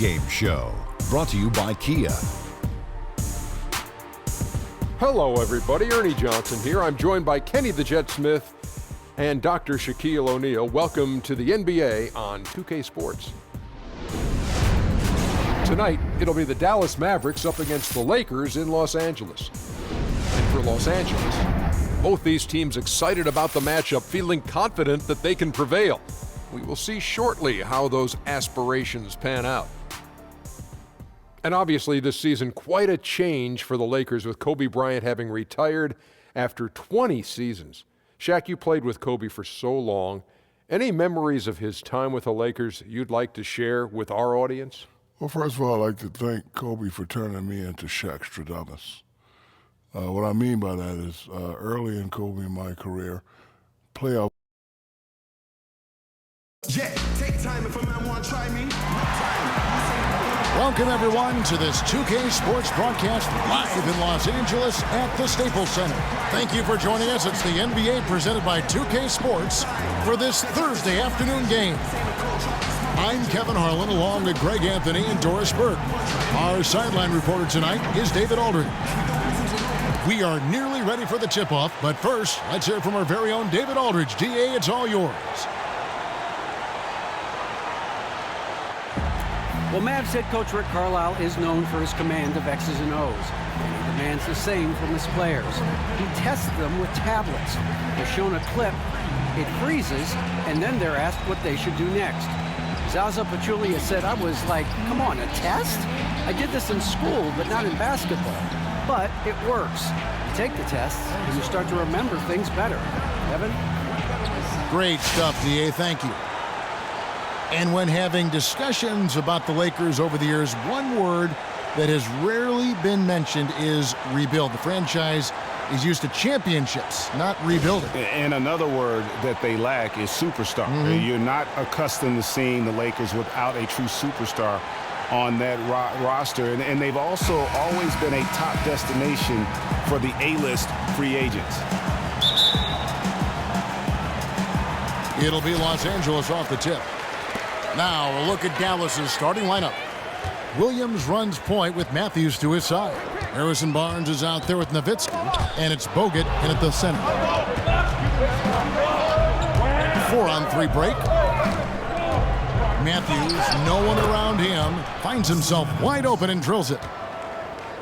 Pregame Show, brought to you by Kia. Hello, everybody. Ernie Johnson here. I'm joined by Kenny the Jet Smith and Dr. Shaquille O'Neal. Welcome to the NBA on 2K Sports. Tonight, it'll be the Dallas Mavericks up against the Lakers in Los Angeles. And for Los Angeles, both these teams excited about the matchup, feeling confident that they can prevail. We will see shortly how those aspirations pan out. And obviously this season, quite a change for the Lakers with Kobe Bryant having retired after 20 seasons. Shaq, you played with Kobe for so long. Any memories of his time with the Lakers you'd like to share with our audience? Well, first of all, I'd like to thank Kobe for turning me into Shaq Stradamus. What I mean by that is early in Kobe in my career, playoff. Yeah, take time if a man want to try me. Welcome, everyone, to this 2K Sports broadcast live in Los Angeles at the Staples Center. Thank you for joining us. It's the NBA presented by 2K Sports for this Thursday afternoon game. I'm Kevin Harlan, along with Greg Anthony and Doris Burke. Our sideline reporter tonight is David Aldridge. We are nearly ready for the tip-off, but first, let's hear from our very own David Aldridge. DA, it's all yours. Well, Mavs head coach Rick Carlisle is known for his command of X's and O's, and he demands the same from his players. He tests them with tablets. They're shown a clip, it freezes, and then they're asked what they should do next. Zaza Pachulia said, I was like, come on, a test? I did this in school, but not in basketball. But it works. You take the tests, and you start to remember things better. Evan? Great stuff, DA. Thank you. And when having discussions about the Lakers over the years, one word that has rarely been mentioned is rebuild. The franchise is used to championships, not rebuilding. And another word that they lack is superstar. You're not accustomed to seeing the Lakers without a true superstar on that roster. And they've also always been a top destination for the A-list free agents. It'll be Los Angeles off the tip. Now a look at Dallas's starting lineup. Williams runs point with Matthews to his side. Harrison Barnes is out there with Nowitzki, and it's Bogut in at the center. 4-on-3 break. Matthews, no one around him, finds himself wide open and drills it.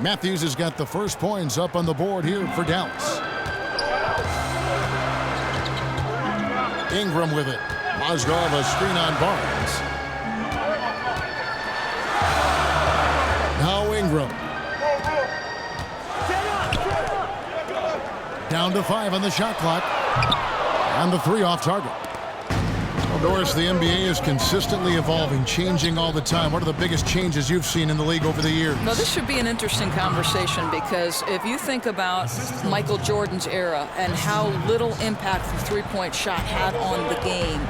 Matthews has got the first points up on the board here for Dallas. Ingram with it. Mozgov a screen on Barnes. Now Ingram. Down to 5 on the shot clock. And the 3 off target. Well, Doris, the NBA is consistently evolving, changing all the time. What are the biggest changes you've seen in the league over the years? Well, this should be an interesting conversation because if you think about Michael Jordan's era and how little impact the three-point shot had on the game,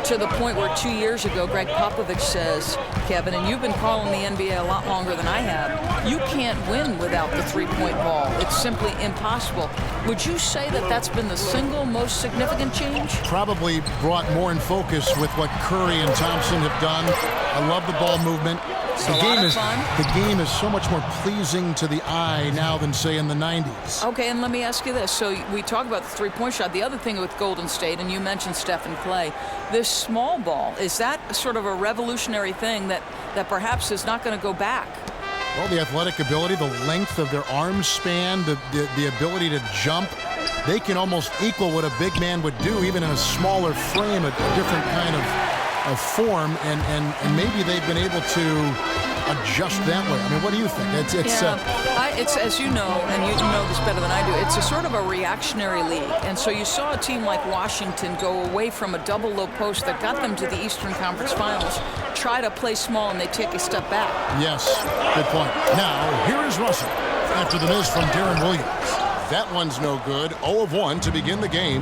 to the point where 2 years ago, Greg Popovich says, Kevin, and you've been calling the NBA a lot longer than I have, you can't win without the three-point ball. It's simply impossible. Would you say that that's been the single most significant change? Probably brought more in focus with what Curry and Thompson have done. I love the ball movement. The game is so much more pleasing to the eye now than, say, in the 90s. Okay, and let me ask you this. So we talk about the three-point shot. The other thing with Golden State, and you mentioned Steph and Clay, this small ball, is that sort of a revolutionary thing that perhaps is not going to go back? Well, the athletic ability, the length of their arm span, the ability to jump, they can almost equal what a big man would do, even in a smaller frame, a different kind of form, and maybe they've been able to adjust that way. I mean, what do you think? It's as you know, and you know this better than I do, it's a sort of a reactionary league. And so you saw a team like Washington go away from a double low post that got them to the Eastern Conference Finals, try to play small, and they take a step back. Yes, good point. Now, here is Russell after the miss from Darren Williams. That one's no good. 0 of 1 to begin the game.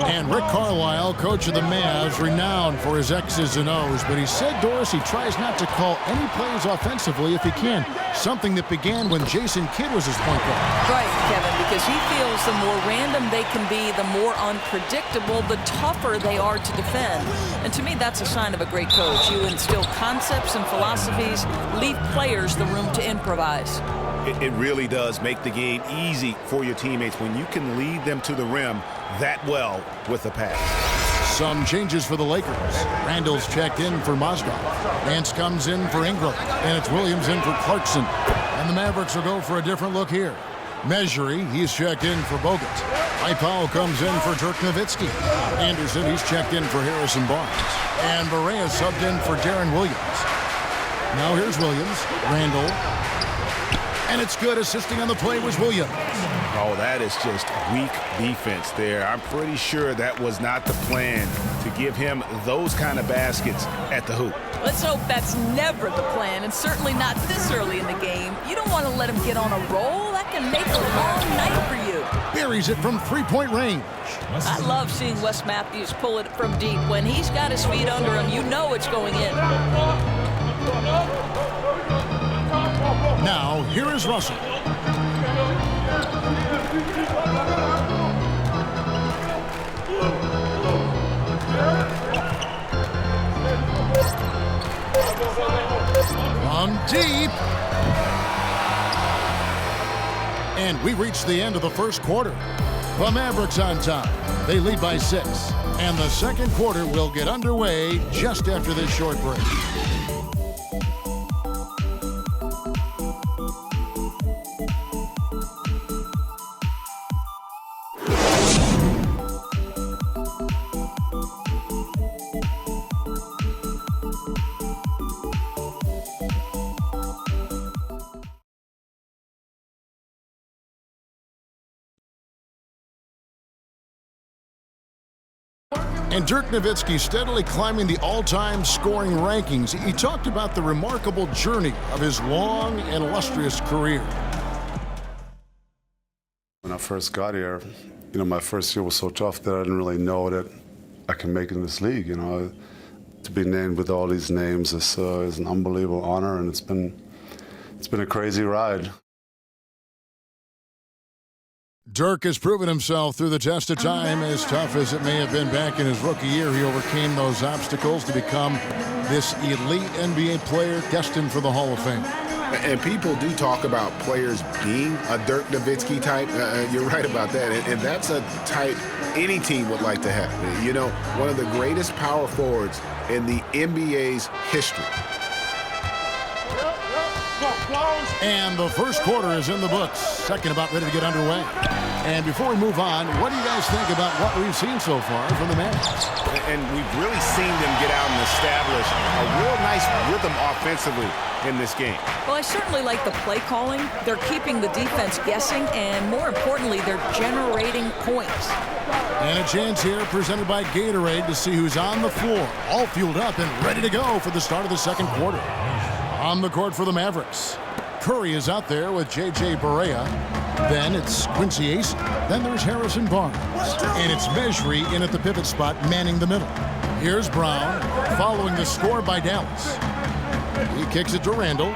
And Rick Carlisle, coach of the Mavs, renowned for his X's and O's. But he said, Doris, he tries not to call any plays offensively if he can. Something that began when Jason Kidd was his point guard. Right, Kevin, because he feels the more random they can be, the more unpredictable, the tougher they are to defend. And to me, that's a sign of a great coach. You instill concepts and philosophies, leave players the room to improvise. It really does make the game easy for your teammates when you can lead them to the rim that well with a pass. Some changes for the Lakers. Randall's checked in for Mozgov. Nance comes in for Ingram. And it's Williams in for Clarkson. And the Mavericks will go for a different look here. Measury, he's checked in for Bogut. Ipao comes in for Dirk Nowitzki. Anderson, he's checked in for Harrison Barnes. And Barea subbed in for Darren Williams. Now here's Williams. Randall. And it's good. Assisting on the play was Williams. Oh, that is just weak defense there. I'm pretty sure that was not the plan to give him those kind of baskets at the hoop. Let's hope that's never the plan, and certainly not this early in the game. You don't want to let him get on a roll. That can make a long night for you. Buries it from three-point range. I love seeing Wes Matthews pull it from deep. When he's got his feet under him, you know it's going in. Now, here is Russell. From deep. And we reach the end of the first quarter. The Mavericks on top. They lead by 6. And the second quarter will get underway just after this short break. And Dirk Nowitzki steadily climbing the all-time scoring rankings. He talked about the remarkable journey of his long and illustrious career. When I first got here, my first year was so tough that I didn't really know that I can make it in this league. To be named with all these names is an unbelievable honor, and it's been a crazy ride. Dirk has proven himself through the test of time. As tough as it may have been back in his rookie year, he overcame those obstacles to become this elite NBA player destined for the Hall of Fame. And people do talk about players being a Dirk Nowitzki type. You're right about that. And that's a type any team would like to have. One of the greatest power forwards in the NBA's history. And the first quarter is in the books. Second about ready to get underway. And before we move on, what do you guys think about what we've seen so far from the Mavericks? And we've really seen them get out and establish a real nice rhythm offensively in this game. Well, I certainly like the play calling. They're keeping the defense guessing, and more importantly, they're generating points. And a chance here presented by Gatorade to see who's on the floor, all fueled up and ready to go for the start of the second quarter. On the court for the Mavericks, Curry is out there with J.J. Barea. Then it's Quincy Ace. Then there's Harrison Barnes. And it's Measury in at the pivot spot, manning the middle. Here's Brown, following the score by Dallas. He kicks it to Randall.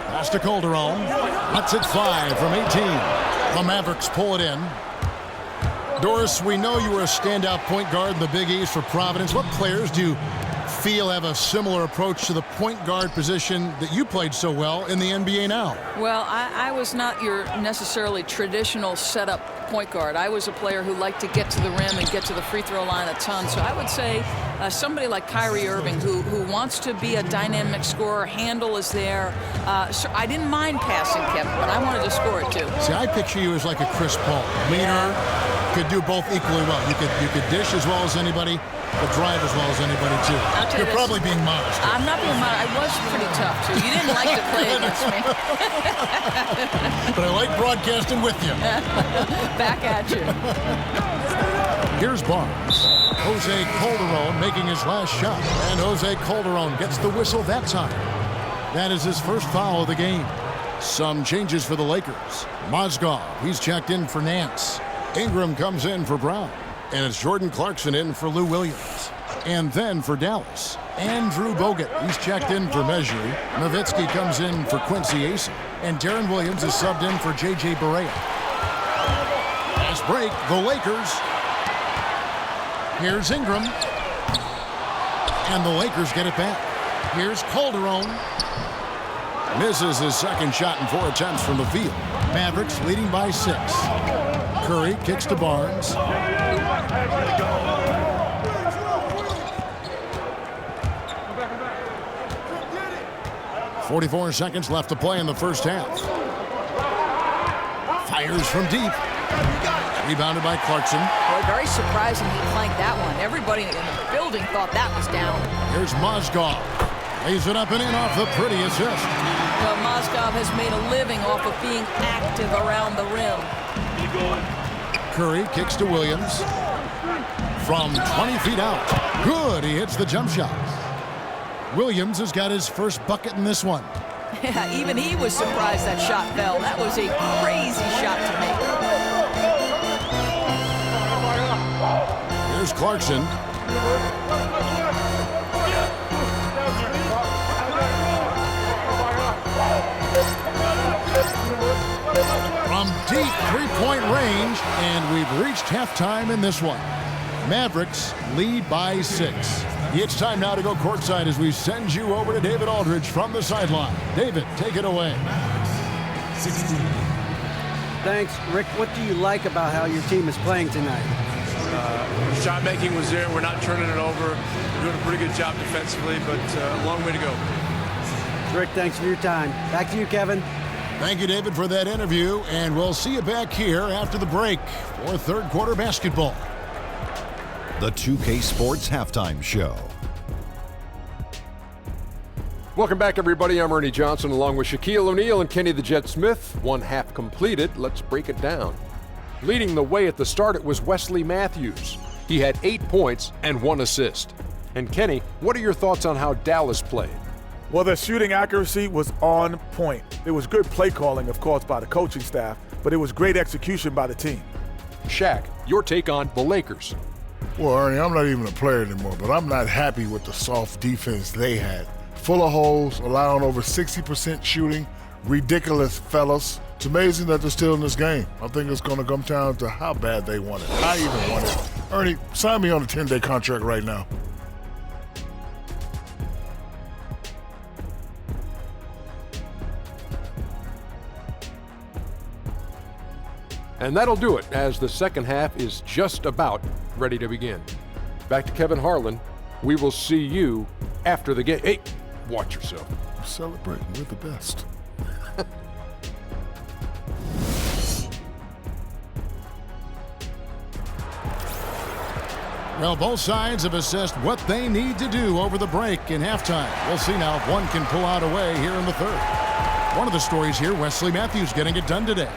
Pass to Calderon. That's it 5 from 18. The Mavericks pull it in. Doris, we know you were a standout point guard in the Big East for Providence. What players do you feel have a similar approach to the point guard position that you played so well in the NBA now? Well, I was not your necessarily traditional setup point guard. I was a player who liked to get to the rim and get to the free throw line a ton. So I would say somebody like Kyrie Irving who wants to be a dynamic scorer, handle is there. So I didn't mind passing, Kevin, but I wanted to score it too. See, I picture you as like a Chris Paul. Leader, could do both equally well. You could dish as well as anybody, but drive as well as anybody too. You're probably being modest. I'm not being modest. I was pretty tough too. You didn't like to play against me. But I like broadcasting with you. Back at you. Here's Barnes. Jose Calderon making his last shot. And Jose Calderon gets the whistle that time. That is his first foul of the game. Some changes for the Lakers. Mozgov, he's checked in for Nance. Ingram comes in for Brown. And it's Jordan Clarkson in for Lou Williams. And then for Dallas, Andrew Bogut, he's checked in for Mejri. Nowitzki comes in for Quincy Ace. And Darren Williams is subbed in for J.J. Barea. Fast break, the Lakers. Here's Ingram. And the Lakers get it back. Here's Calderon. Misses his second shot in 4 attempts from the field. Mavericks leading by 6. Curry kicks to Barnes. 44 seconds left to play in the first half. Fires from deep. Rebounded by Clarkson. Boy, very surprising he clanked that one. Everybody in the building thought that was down. Here's Mozgov. Lays it up and in off the pretty assist. Well, Mozgov has made a living off of being active around the rim. Curry kicks to Williams. From 20 feet out. Good, he hits the jump shot. Williams has got his first bucket in this one. Yeah, even he was surprised that shot fell. That was a crazy shot to make. Here's Clarkson. From deep three-point range, and we've reached halftime in this one. Mavericks lead by 6. It's time now to go courtside as we send you over to David Aldridge from the sideline. David, take it away. 16. Thanks, Rick. What do you like about how your team is playing tonight? Shot making was there. We're not turning it over. We're doing a pretty good job defensively, but a long way to go. Rick, thanks for your time. Back to you, Kevin. Thank you, David, for that interview, and we'll see you back here after the break for third quarter basketball. The 2K Sports Halftime Show. Welcome back, everybody. I'm Ernie Johnson along with Shaquille O'Neal and Kenny the Jet Smith. One half completed. Let's break it down. Leading the way at the start, it was Wesley Matthews. He had 8 points and 1 assist. And Kenny, what are your thoughts on how Dallas played? Well, their shooting accuracy was on point. It was good play calling, of course, by the coaching staff, but it was great execution by the team. Shaq, your take on the Lakers. Well, Ernie, I'm not even a player anymore, but I'm not happy with the soft defense they had. Full of holes, allowing over 60% shooting, ridiculous fellas. It's amazing that they're still in this game. I think it's going to come down to how bad they want it. I even want it. Ernie, sign me on a 10-day contract right now. And that'll do it, as the second half is just about ready to begin. Back to Kevin Harlan. We will see you after the game. Hey, watch yourself. I'm celebrating. We're the best. Well, both sides have assessed what they need to do over the break in halftime. We'll see now if one can pull out a way here in the third. One of the stories here, Wesley Matthews getting it done today.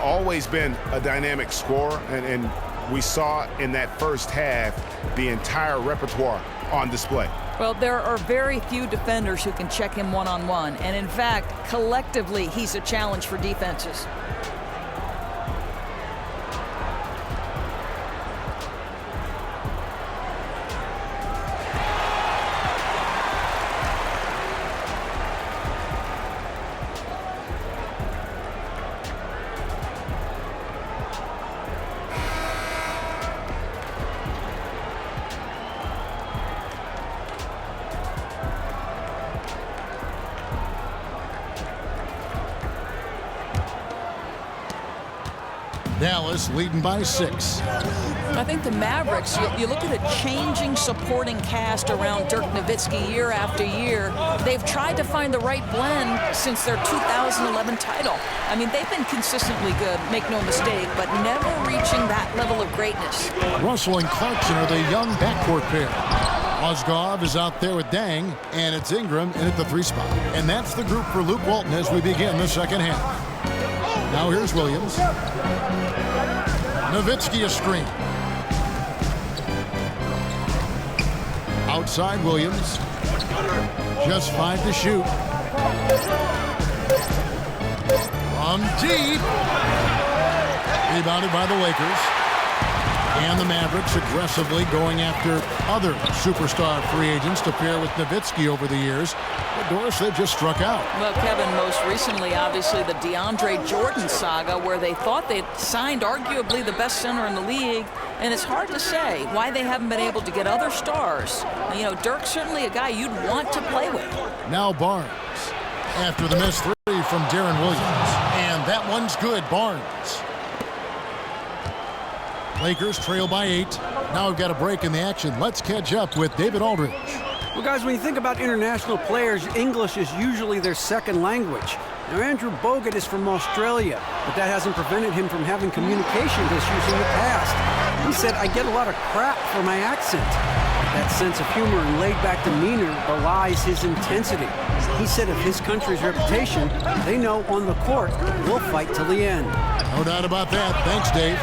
Always been a dynamic scorer, and we saw in that first half the entire repertoire on display. Well, there are very few defenders who can check him one-on-one, and in fact, collectively, he's a challenge for defenses. Dallas leading by 6. I think the Mavericks, you look at a changing supporting cast around Dirk Nowitzki year after year. They've tried to find the right blend since their 2011 title. I mean, they've been consistently good, make no mistake, but never reaching that level of greatness. Russell and Clarkson are the young backcourt pair. Mozgov is out there with Dang, and it's Ingram in at the 3 spot. And that's the group for Luke Walton as we begin the second half. Now here's Williams. Nowitzki a screen. Outside Williams. Just 5 to shoot. From deep. Rebounded by the Lakers. And the Mavericks aggressively going after other superstar free agents to pair with Nowitzki over the years. But Doris, they've just struck out. Well, Kevin, most recently, obviously, the DeAndre Jordan saga, where they thought they'd signed arguably the best center in the league. And it's hard to say why they haven't been able to get other stars. You know, Dirk's certainly a guy you'd want to play with. Now Barnes. After the missed three from Darren Williams. And that one's good, Barnes. Lakers trail by 8. Now we've got a break in the action. Let's catch up with David Aldridge. Well, guys, when you think about international players, English is usually their second language. Now, Andrew Bogut is from Australia, but that hasn't prevented him from having communication issues in the past. He said, I get a lot of crap for my accent. That sense of humor and laid-back demeanor belies his intensity. He said of his country's reputation, they know on the court, we'll fight till the end. No doubt about that. Thanks, Dave.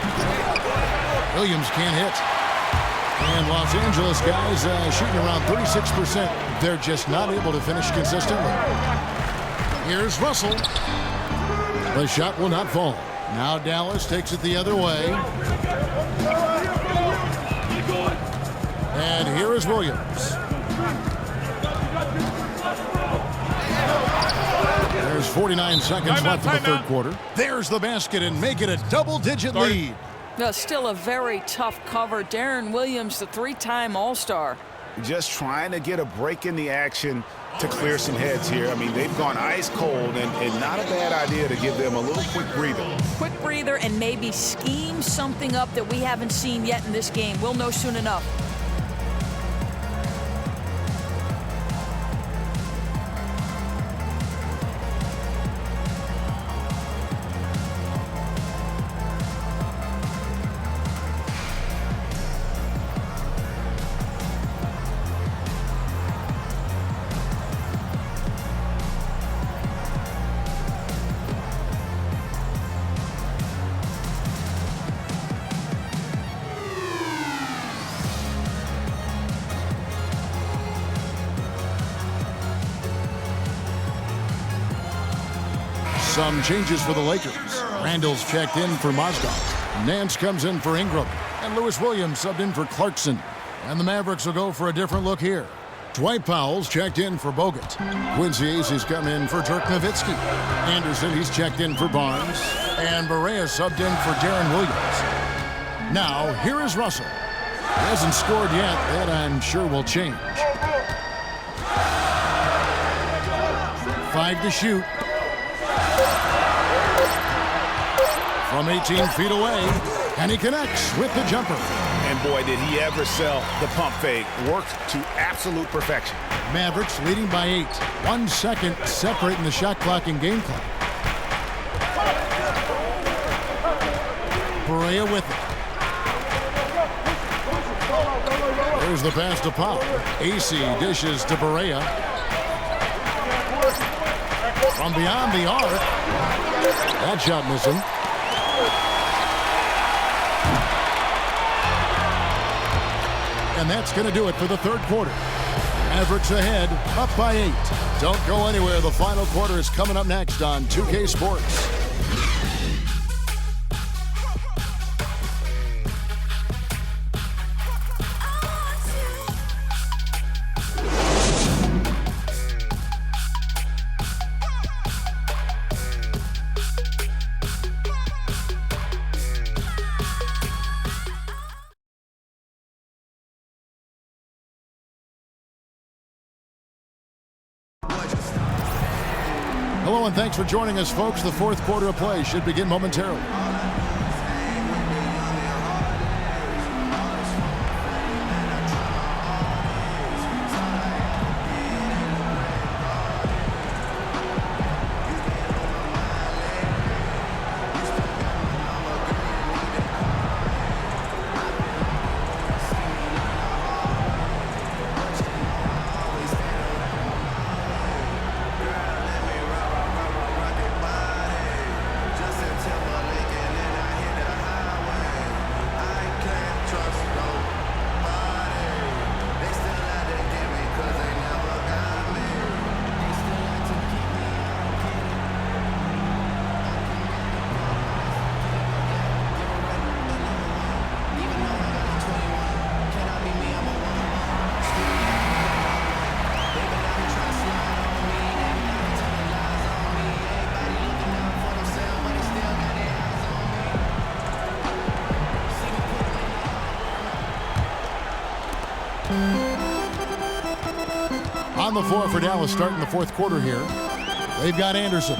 Williams can't hit. And Los Angeles guys shooting around 36%. They're just not able to finish consistently. Here's Russell. The shot will not fall. Now Dallas takes it the other way. And here is Williams. There's 49 seconds left in the third quarter. There's the basket and make it a double-digit lead. No, still a very tough cover. Darren Williams, the three-time All-Star. Just trying to get a break in the action to clear some heads here. I mean, they've gone ice cold, and not a bad idea to give them a little quick breather. Quick breather and maybe scheme something up that we haven't seen yet in this game. We'll know soon enough. Some changes for the Lakers. Randall's checked in for Mozgov. Nance comes in for Ingram. And Lewis Williams subbed in for Clarkson. And the Mavericks will go for a different look here. Dwight Powell's checked in for Bogut. Quincy Ace has come in for Dirk Nowitzki. Anderson, he's checked in for Barnes. And Barea subbed in for Darren Williams. Now, here is Russell. He hasn't scored yet. That I'm sure will change. 5 to shoot. From 18 feet away, and he connects with the jumper. And boy, did he ever sell the pump fake. Worked to absolute perfection. Mavericks leading by 8. 1 second separating the shot clock and game clock. Barea with it. There's the pass to Powell. AC dishes to Barea. From beyond the arc. That shot missing. And that's going to do it for the third quarter. Mavericks ahead, up by 8. Don't go anywhere. The final quarter is coming up next on 2K Sports. Hello and thanks for joining us, folks. The fourth quarter of play should begin momentarily. On the floor for Dallas starting the fourth quarter here. They've got Anderson.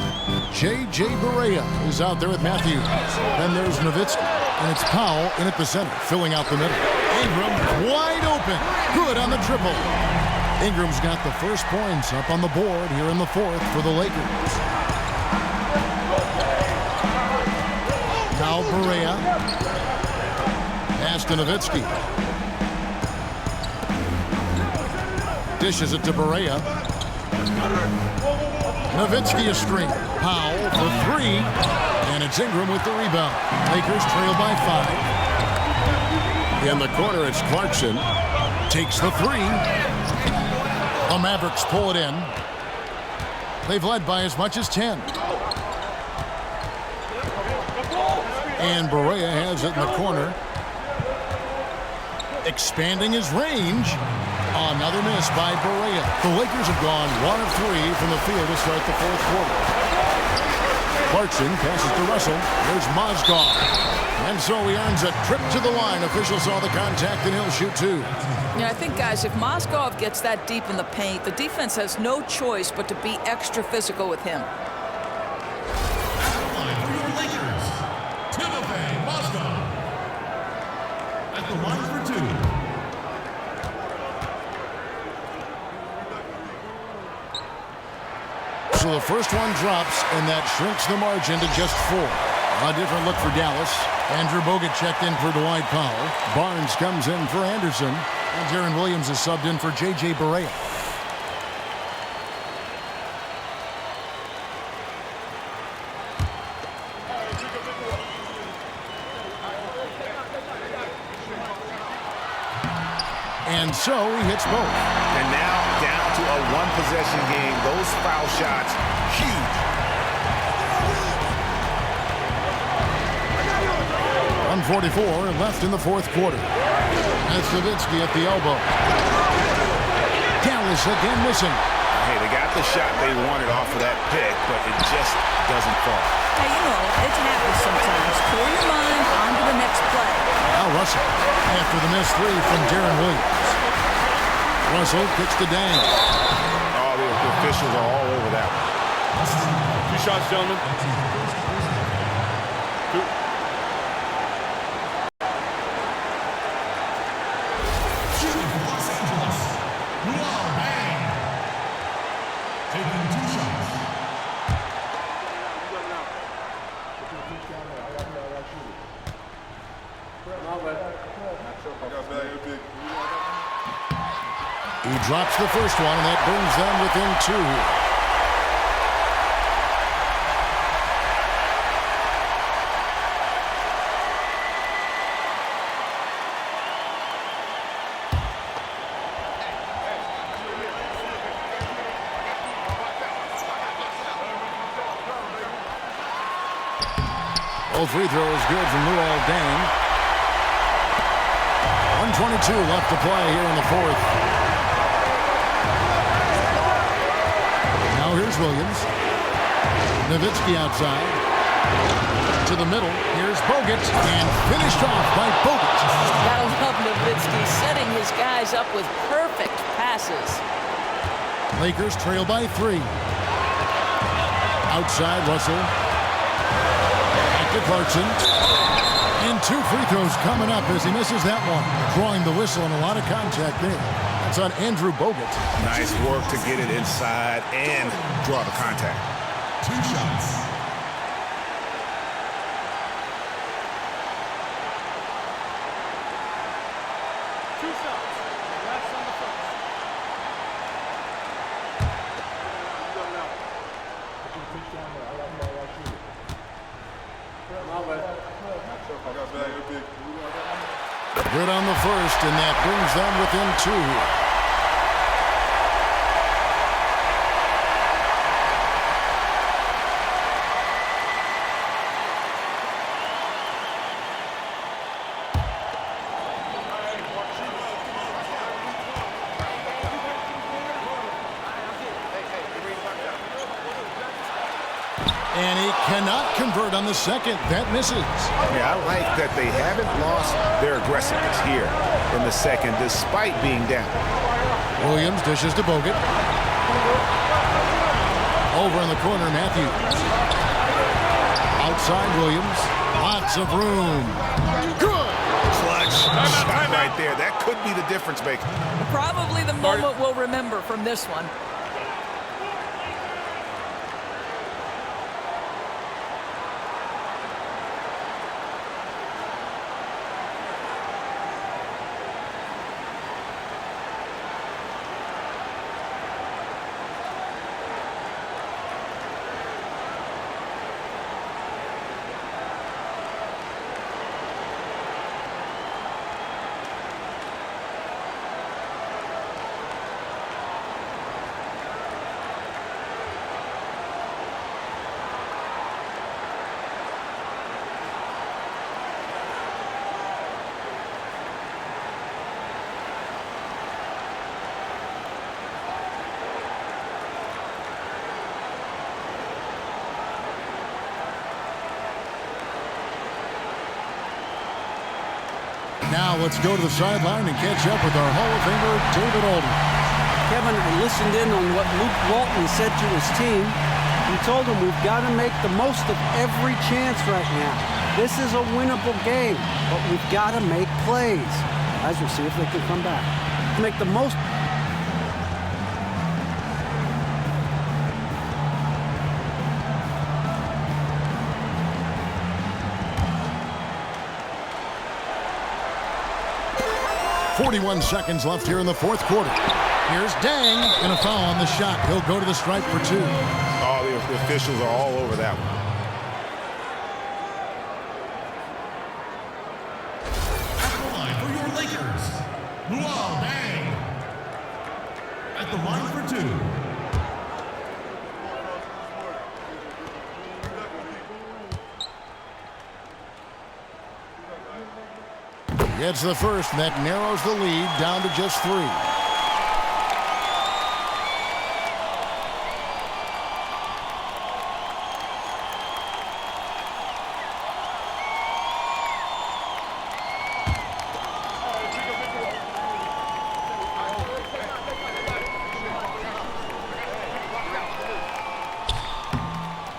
J.J. Barea is out there with Matthews. Then there's Nowitzki. And it's Powell in at the center, filling out the middle. Ingram wide open. Good on the triple. Ingram's got the first points up on the board here in the fourth for the Lakers. Now Barea. Pass to Nowitzki. Dishes it to Barea. Nowitzki a string. Powell for three. And it's Ingram with the rebound. Lakers trail by 5. In the corner, it's Clarkson. Takes the three. The Mavericks pull it in. They've led by as much as 10. And Barea has it in the corner. Expanding his range. Another miss by Barea. The Lakers have gone 1 of 3 from the field to start the fourth quarter. Clarkson passes to Russell. There's Mozgov. And so he earns a trip to the line. Officials saw the contact and he'll shoot 2. Yeah, I think, guys, if Mozgov gets that deep in the paint, the defense has no choice but to be extra physical with him. At the line for 2. So the first one drops, and that shrinks the margin to just 4. A different look for Dallas. Andrew Bogut checked in for Dwight Powell. Barnes comes in for Anderson. And Deron Williams is subbed in for J.J. Barea. And so he hits both. And now down to a one-possession game. Those foul shots, huge. 1:44 left in the fourth quarter. That's Nowitzki at the elbow. Dallas again missing. Hey, they got the shot they wanted off of that pick, but it just doesn't fall. Hey, you know, it happens sometimes. Clear your mind, on to the next play. Now Russell, after the missed 3 from Deron Williams. Russell kicks to Dang. Oh, the officials are all over that one. 2 shots, gentlemen. 2. Shooting for Los Angeles. Luol Deng. Taking 2 shots. He drops the first one, and that brings them within 2. Both free throws good from Luol Deng. 1:22 left to play here in the fourth. Now here's Williams. Nowitzki outside. To the middle. Here's Bogut. And finished off by Bogut. Gotta love Nowitzki setting his guys up with perfect passes. Lakers trail by 3. Outside Russell. Back to Clarkson. And 2 free throws coming up as he misses that one. Drawing the whistle and a lot of contact there. That's on Andrew Bogut. Nice work to get it inside and draw the contact. 2 shots. Good on the first, and that brings them within 2. And he cannot convert on the second. That misses. Yeah, I like that they haven't lost their aggressiveness here in the second, despite being down. Williams dishes to Bogut. Over in the corner, Matthews. Outside Williams. Lots of room. Good. Clutch shot right there. That could be the difference maker. Probably the moment we'll remember from this one. Now let's go to the sideline and catch up with our Hall of Famer, David Alden. Kevin, I listened in on what Luke Walton said to his team. He told them we've got to make the most of every chance right now. This is a winnable game, but we've got to make plays. Guys, we'll see if they can come back. Make the most. .41 seconds left here in the fourth quarter. Here's Dang, and a foul on the shot. He'll go to the stripe for 2. Oh, the officials are all over that one. At the line for your Lakers, Luol Deng. At the line for 2. Gets the first, and that narrows the lead down to just 3.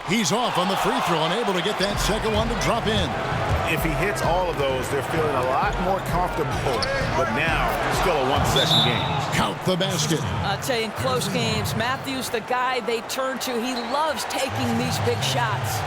He's off on the free throw, unable to get that second one to drop in. If he hits all of those, they're feeling a lot more comfortable. But now, still a one-possession game. Count the basket. I'll tell you, in close games, Matthews, the guy they turn to, he loves taking these big shots.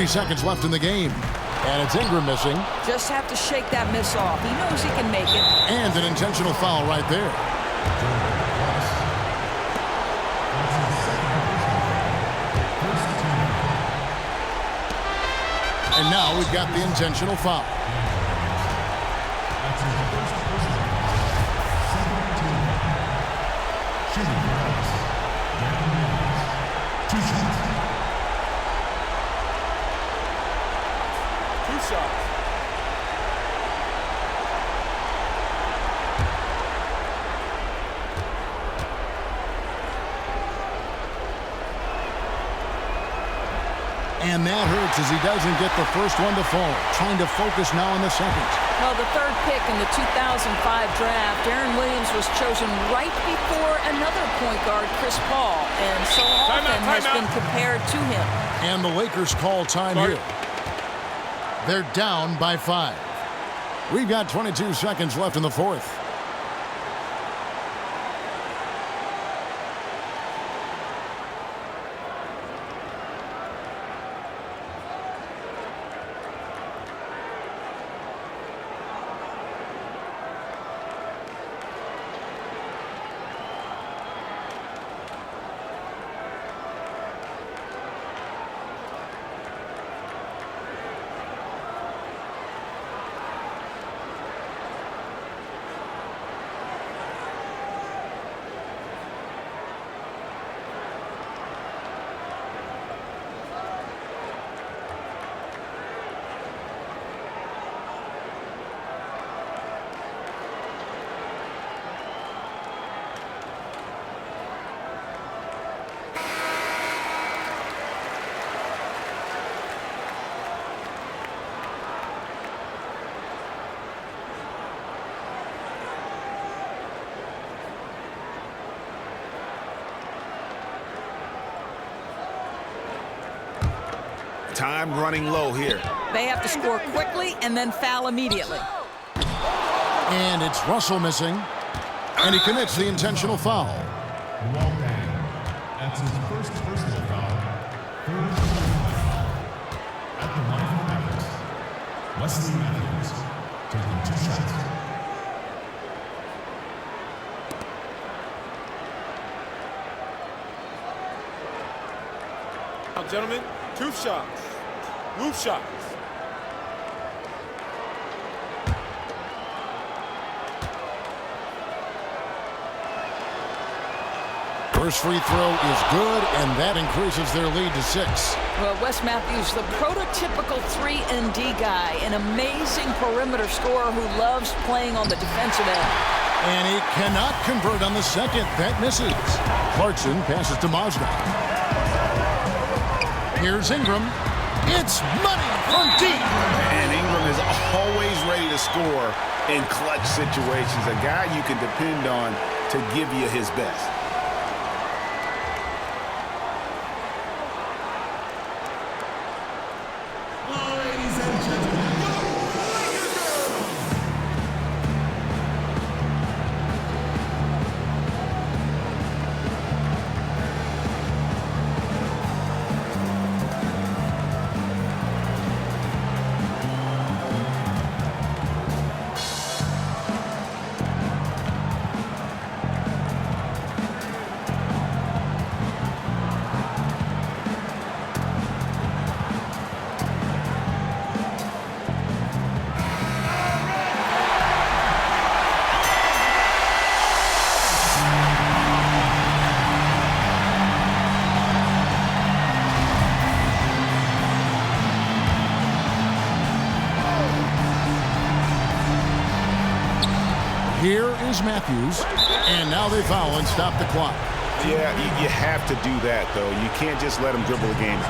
Seconds left in the game. And it's Ingram missing. Just have to shake that miss off. He knows he can make it. And an intentional foul right there. And now we've got the intentional foul. And that hurts as he doesn't get the first one to fall. Trying to focus now on the second. Well, the third pick in the 2005 draft, Aaron Williams was chosen right before another point guard, Chris Paul, and so often has been compared to him. And the Lakers call time here. They're down by 5. We've got 22 seconds left in the fourth. Time running low here. They have to score quickly and then foul immediately. And it's Russell missing. And he commits the intentional foul. Well done. That's his first personal foul. Third foul. At the line for Mavericks, Wesley Matthews taking 2 shots. Now, gentlemen, 2 shots. Move shots. First free throw is good, and that increases their lead to 6. Well, Wes Matthews, the prototypical 3-and-D guy, an amazing perimeter scorer who loves playing on the defensive end. And he cannot convert on the second. That misses. Clarkson passes to Mazda. Here's Ingram. It's money from deep. And Ingram is always ready to score in clutch situations. A guy you can depend on to give you his best. Here is Matthews, and now they foul and stop the clock. Yeah, you have to do that, though. You can't just let him dribble the game.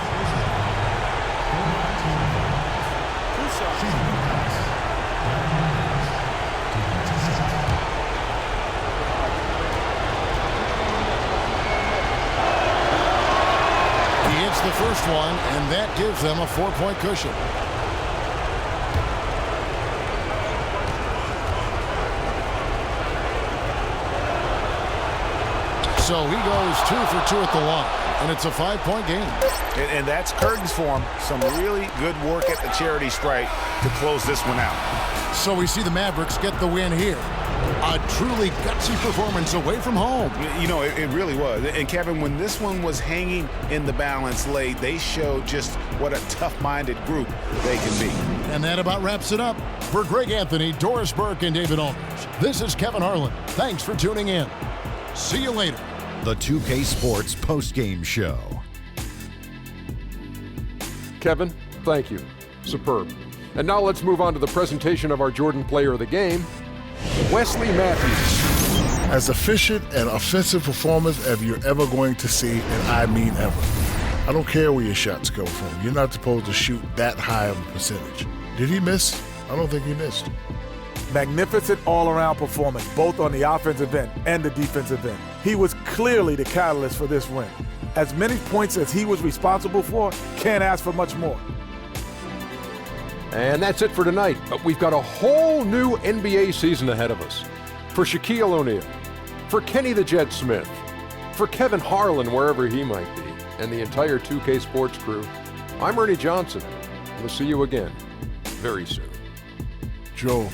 He hits the first one, and that gives them a 4-point cushion. So he goes 2 for 2 at the line, and it's a 5-point game. And that's curtains for him. Some really good work at the charity stripe to close this one out. So we see the Mavericks get the win here. A truly gutsy performance away from home. You know, it really was. And Kevin, when this one was hanging in the balance late, they showed just what a tough-minded group they can be. And that about wraps it up. For Greg Anthony, Doris Burke, and David Aldridge, this is Kevin Harlan. Thanks for tuning in. See you later. The 2K Sports Postgame Show. Kevin, thank you. Superb. And now let's move on to the presentation of our Jordan Player of the Game, Wesley Matthews. As efficient and offensive performance as you're ever going to see, and I mean ever. I don't care where your shots go from. You're not supposed to shoot that high of a percentage. Did he miss? I don't think he missed. Magnificent all-around performance, both on the offensive end and the defensive end. He was clearly the catalyst for this win. As many points as he was responsible for, can't ask for much more. And that's it for tonight, but we've got a whole new NBA season ahead of us. For Shaquille O'Neal, for Kenny the Jet Smith, for Kevin Harlan, wherever he might be, and the entire 2K Sports crew, I'm Ernie Johnson. We'll see you again very soon. Joe.